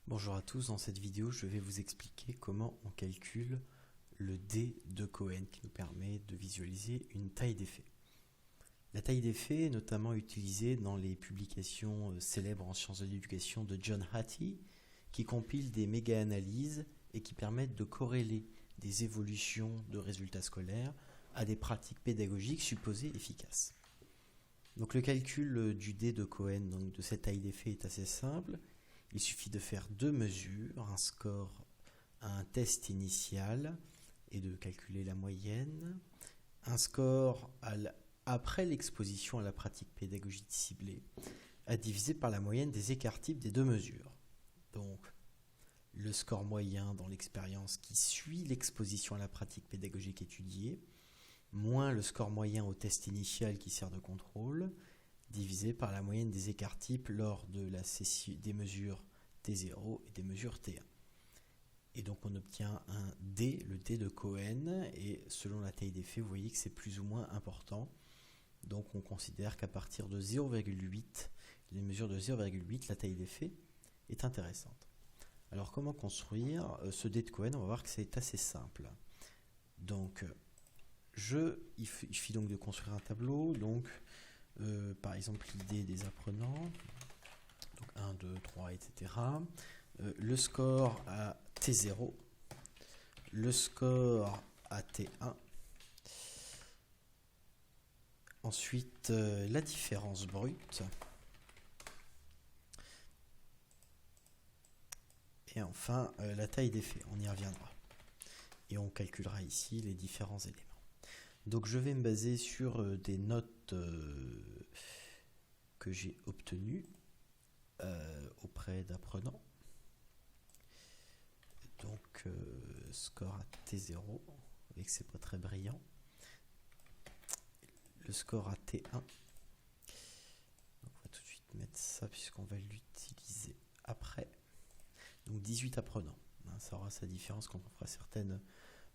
Bonjour à tous, dans cette vidéo je vais vous expliquer comment on calcule le D de Cohen qui nous permet de visualiser une taille d'effet. La taille d'effet est notamment utilisée dans les publications célèbres en sciences de l'éducation de John Hattie qui compilent des méga-analyses et qui permettent de corréler des évolutions de résultats scolaires à des pratiques pédagogiques supposées efficaces. Donc le calcul du D de Cohen, donc de cette taille d'effet, est assez simple. Il suffit de faire deux mesures, un score à un test initial et de calculer la moyenne, un score après l'exposition à la pratique pédagogique ciblée à diviser par la moyenne des écarts types des deux mesures. Donc le score moyen dans l'expérience qui suit l'exposition à la pratique pédagogique étudiée, moins le score moyen au test initial qui sert de contrôle, divisé par la moyenne des écarts types lors de des mesures T0 et des mesures T1. Et donc on obtient un D, le D de Cohen, et selon la taille d'effet, vous voyez que c'est plus ou moins important. Donc on considère qu'à partir de 0,8, les mesures de 0,8, la taille d'effet est intéressante. Alors comment construire ce D de Cohen? On va voir que c'est assez simple. Donc il suffit donc de construire un tableau. Donc par exemple l'idée des apprenants, donc 1, 2, 3, etc. Le score à T0, le score à T1, ensuite la différence brute, et enfin la taille d'effet, on y reviendra. Et on calculera ici les différents éléments. Donc je vais me baser sur des notes que j'ai obtenues auprès d'apprenants. Donc score à T0, vous voyez que c'est pas très brillant. Le score à T1, donc on va tout de suite mettre ça puisqu'on va l'utiliser après. Donc 18 apprenants, ça aura sa différence quand on fera certaines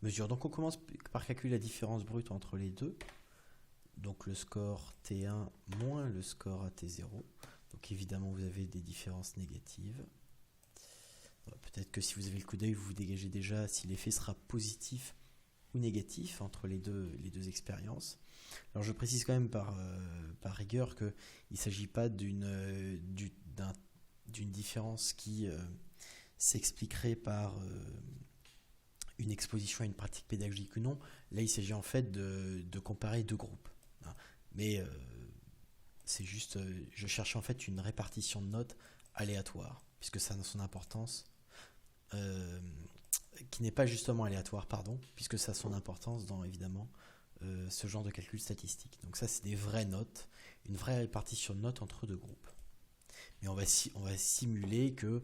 mesures. Donc on commence par calculer la différence brute entre les deux. Donc le score T1 moins le score à T0. Donc évidemment vous avez des différences négatives. Peut-être que si vous avez le coup d'œil, vous dégagez déjà si l'effet sera positif ou négatif entre les deux expériences. Alors je précise quand même par rigueur qu'il ne s'agit pas d'une différence qui s'expliquerait par une exposition à une pratique pédagogique ou non. Là il s'agit en fait de comparer deux groupes. Mais c'est juste, je cherche en fait une répartition de notes aléatoire, puisque ça a son importance, qui n'est pas justement aléatoire, pardon, puisque ça a son importance dans évidemment ce genre de calcul statistique. Donc ça c'est des vraies notes, une vraie répartition de notes entre deux groupes. Mais on va simuler que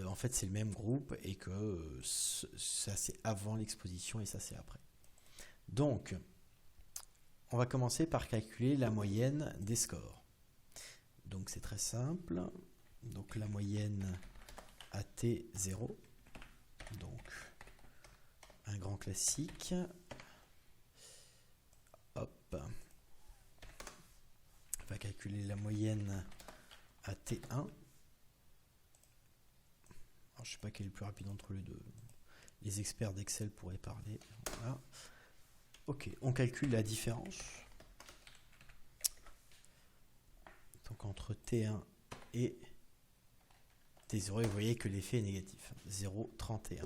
en fait c'est le même groupe et que ça c'est avant l'exposition et ça c'est après. Donc on va commencer par calculer la moyenne des scores. Donc c'est très simple. Donc la moyenne à T0, donc un grand classique. Hop. On va calculer la moyenne à T1. Alors, je ne sais pas quel est le plus rapide entre les deux. Les experts d'Excel pourraient parler. Voilà. Ok, on calcule la différence. Donc entre T1 et T0, et vous voyez que l'effet est négatif, 0,31.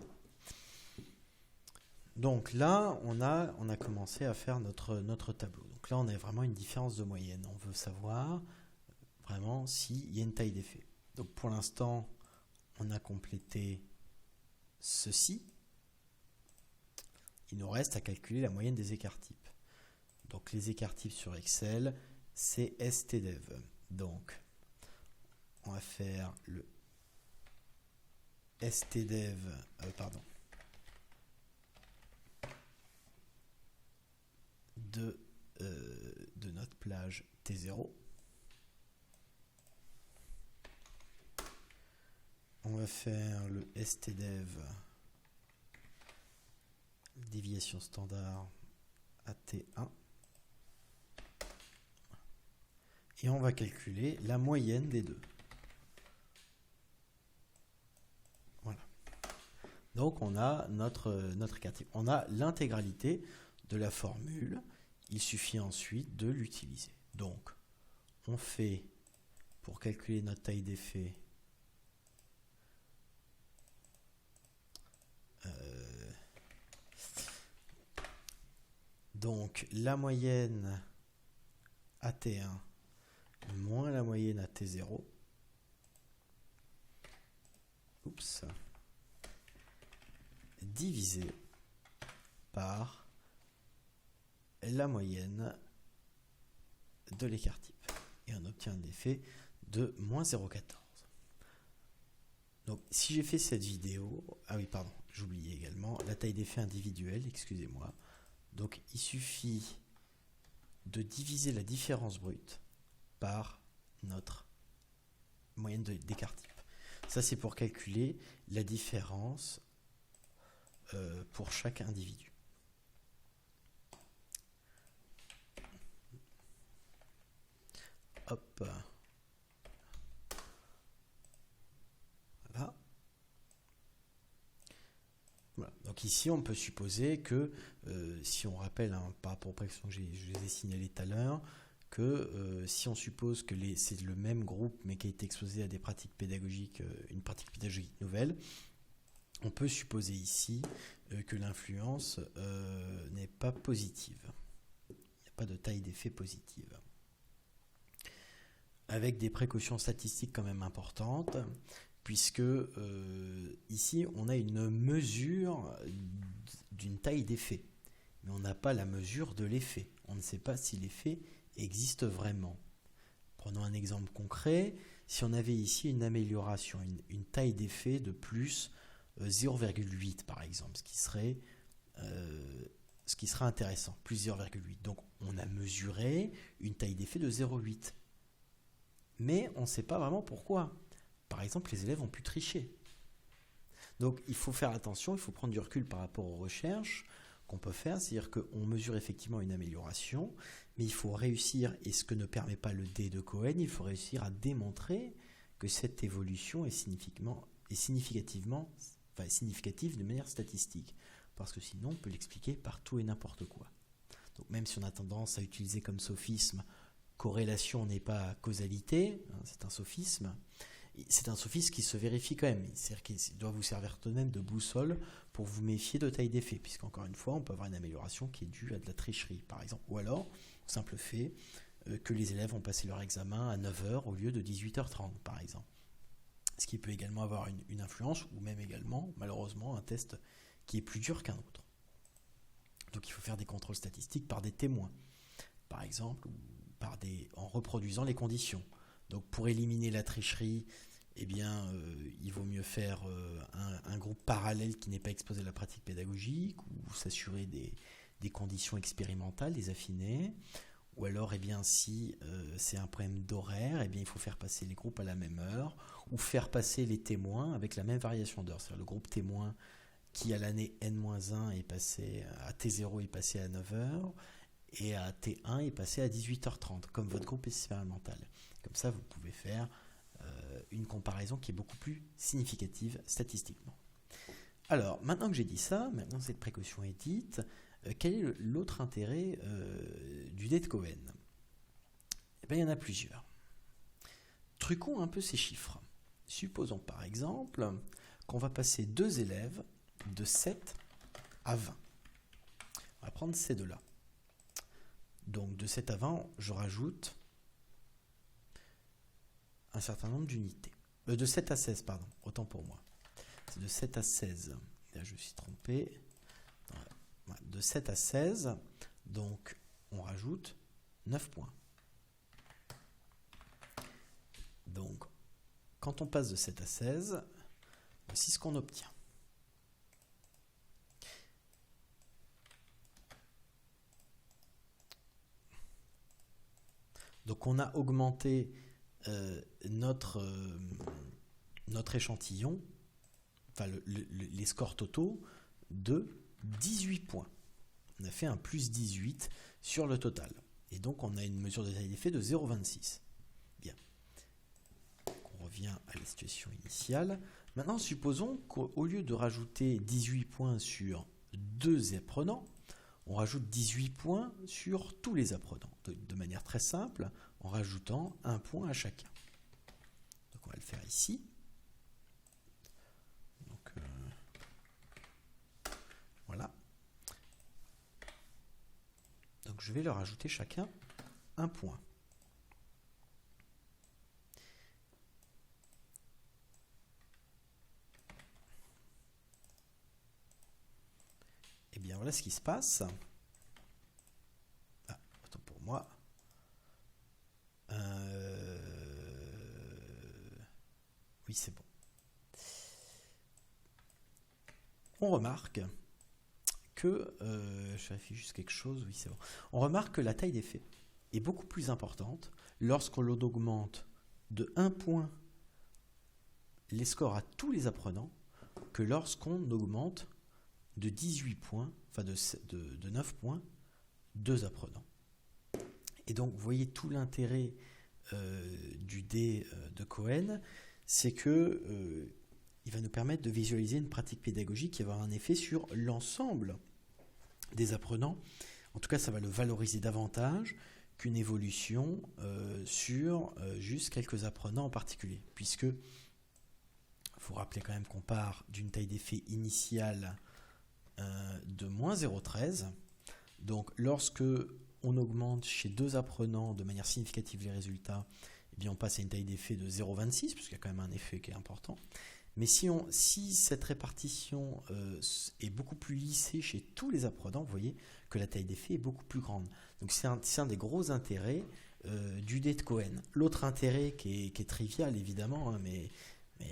Donc là, on a commencé à faire notre tableau. Donc là, on a vraiment une différence de moyenne. On veut savoir vraiment s'il y a une taille d'effet. Donc pour l'instant, on a complété ceci. Il nous reste à calculer la moyenne des écarts types. Donc les écarts types sur Excel, c'est stdev. Donc on va faire le stdev, de notre plage T0. On va faire le stdev déviation standard à T1. Et on va calculer la moyenne des deux. Donc on a notre écart type. On a l'intégralité de la formule. Il suffit ensuite de l'utiliser. Donc on fait, pour calculer notre taille d'effet, donc la moyenne à T1 moins la moyenne à T0. Oups. Divisé par la moyenne de l'écart type. Et on obtient un effet de moins 0,14. Donc si j'ai fait cette vidéo, ah oui pardon, j'oubliais également la taille d'effet individuelle, excusez-moi. Donc il suffit de diviser la différence brute par notre moyenne d'écart type. Ça c'est pour calculer la différence pour chaque individu. Hop. Voilà. Voilà. Donc ici, on peut supposer que, si on rappelle, par rapport aux précautions que je les ai signalées tout à l'heure, que si on suppose que c'est le même groupe, mais qui a été exposé à des pratiques pédagogiques, une pratique pédagogique nouvelle, on peut supposer ici que l'influence n'est pas positive. Il n'y a pas de taille d'effet positive. Avec des précautions statistiques quand même importantes, puisque ici on a une mesure d'une taille d'effet, mais on n'a pas la mesure de l'effet. On ne sait pas si l'effet existe vraiment. Prenons un exemple concret. Si on avait ici une amélioration, une taille d'effet de plus 0,8 par exemple, ce qui serait intéressant, plus 0,8. Donc on a mesuré une taille d'effet de 0,8. Mais on ne sait pas vraiment pourquoi. Par exemple, les élèves ont pu tricher. Donc il faut faire attention, il faut prendre du recul par rapport aux recherches qu'on peut faire, c'est-à-dire qu'on mesure effectivement une amélioration, mais il faut réussir, et ce que ne permet pas le D de Cohen, il faut réussir à démontrer que cette évolution est significative de manière statistique, parce que sinon on peut l'expliquer par tout et n'importe quoi. Donc même si on a tendance à utiliser comme sophisme corrélation n'est pas causalité, c'est un sophisme. C'est un sophisme qui se vérifie quand même, c'est-à-dire qu'il doit vous servir tout de même de boussole pour vous méfier de taille d'effet, puisqu'encore une fois, on peut avoir une amélioration qui est due à de la tricherie, par exemple, ou alors, simple fait, que les élèves ont passé leur examen à 9h au lieu de 18h30, par exemple. Ce qui peut également avoir une influence, ou même également, malheureusement, un test qui est plus dur qu'un autre. Donc il faut faire des contrôles statistiques par des témoins, par exemple, ou en reproduisant les conditions. Donc pour éliminer la tricherie, eh bien, il vaut mieux faire un groupe parallèle qui n'est pas exposé à la pratique pédagogique, ou s'assurer des conditions expérimentales, les affiner. Ou alors, eh bien, si c'est un problème d'horaire, eh bien, il faut faire passer les groupes à la même heure, ou faire passer les témoins avec la même variation d'heure. C'est-à-dire le groupe témoin qui à l'année N-1 est passé à T0 est passé à 9h, et à T1 est passé à 18h30, comme votre groupe expérimental. Comme ça, vous pouvez faire une comparaison qui est beaucoup plus significative statistiquement. Alors, maintenant que j'ai dit ça, maintenant que cette précaution est dite, quel est l'autre intérêt du D de Cohen ? Eh bien, il y en a plusieurs. Truquons un peu ces chiffres. Supposons par exemple qu'on va passer deux élèves de 7 à 20. On va prendre ces deux-là. Donc de 7 à 20, je rajoute un certain nombre d'unités. De 7 à 16, pardon, autant pour moi. C'est de 7 à 16. Là, je me suis trompé. De 7 à 16, donc on rajoute 9 points. Donc, quand on passe de 7 à 16, voici ce qu'on obtient. Donc on a augmenté notre échantillon, enfin les scores totaux, de 18 points. On a fait un plus 18 sur le total. Et donc on a une mesure de taille d'effet de 0,26. Bien. On revient à la situation initiale. Maintenant, supposons qu'au lieu de rajouter 18 points sur 2 apprenants, on rajoute 18 points sur tous les apprenants, de manière très simple, en rajoutant un point à chacun. Donc on va le faire ici. Donc, voilà. Donc je vais leur ajouter chacun un point. Et bien voilà ce qui se passe. Ah, autant pour moi. Oui, c'est bon. On remarque que, je vérifie juste quelque chose, oui c'est bon. On remarque que la taille des faits est beaucoup plus importante lorsqu'on augmente de 1 point les scores à tous les apprenants que lorsqu'on augmente de 18 points, enfin de 9 points, 2 apprenants. Et donc vous voyez tout l'intérêt du dé de Cohen, c'est que il va nous permettre de visualiser une pratique pédagogique qui va avoir un effet sur l'ensemble des apprenants. En tout cas, ça va le valoriser davantage qu'une évolution sur juste quelques apprenants en particulier. Puisque, il faut rappeler quand même qu'on part d'une taille d'effet initiale de moins 0,13. Donc, lorsque on augmente chez 2 apprenants de manière significative les résultats, eh bien on passe à une taille d'effet de 0,26, puisqu'il y a quand même un effet qui est important. Mais si cette répartition est beaucoup plus lissée chez tous les apprenants, vous voyez que la taille d'effet est beaucoup plus grande. Donc c'est un des gros intérêts du dé de Cohen. L'autre intérêt qui est trivial évidemment, hein, mais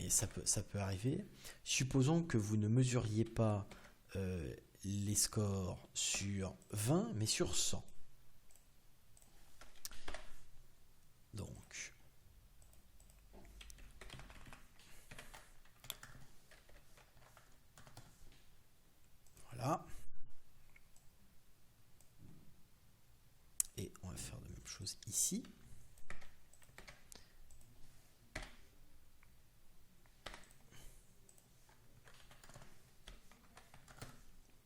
ça peut arriver. Supposons que vous ne mesuriez pas les scores sur 20, mais sur 100. Donc, voilà. Et on va faire la même chose ici.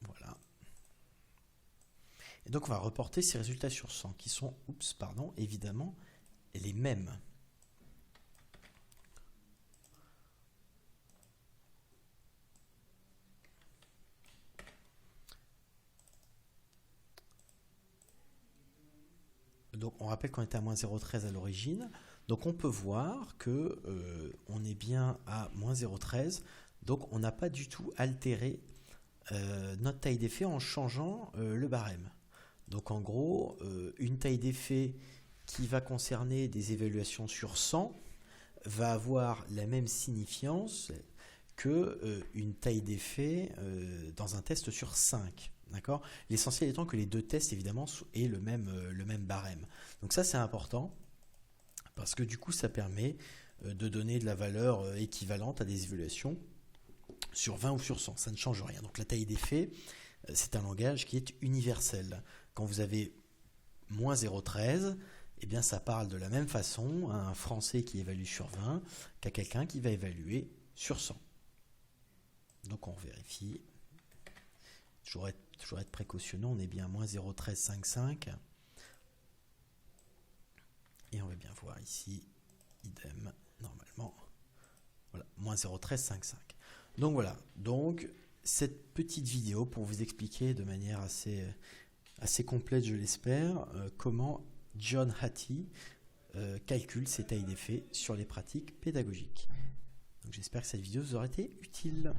Voilà. Et donc on va reporter ces résultats sur 100 qui sont, évidemment, les mêmes. Donc on rappelle qu'on était à moins 0,13 à l'origine. Donc on peut voir que on est bien à moins 0,13. Donc on n'a pas du tout altéré notre taille d'effet en changeant le barème. Donc en gros, une taille d'effet qui va concerner des évaluations sur 100 va avoir la même signifiance que une taille d'effet dans un test sur 5. D'accord ? L'essentiel étant que les deux tests, évidemment, aient le même barème. Donc ça, c'est important, parce que du coup, ça permet de donner de la valeur équivalente à des évaluations sur 20 ou sur 100. Ça ne change rien. Donc la taille d'effet, c'est un langage qui est universel. Quand vous avez moins 0,13, eh bien, ça parle de la même façon à un Français qui évalue sur 20 qu'à quelqu'un qui va évaluer sur 100. Donc on vérifie. Toujours être précautionneux, on est bien à moins 0,1355. Et on va bien voir ici, idem, normalement. Voilà, moins 0,1355. Donc voilà, donc cette petite vidéo pour vous expliquer de manière assez complète, je l'espère, comment John Hattie calcule ses tailles d'effet sur les pratiques pédagogiques. Donc j'espère que cette vidéo vous aura été utile.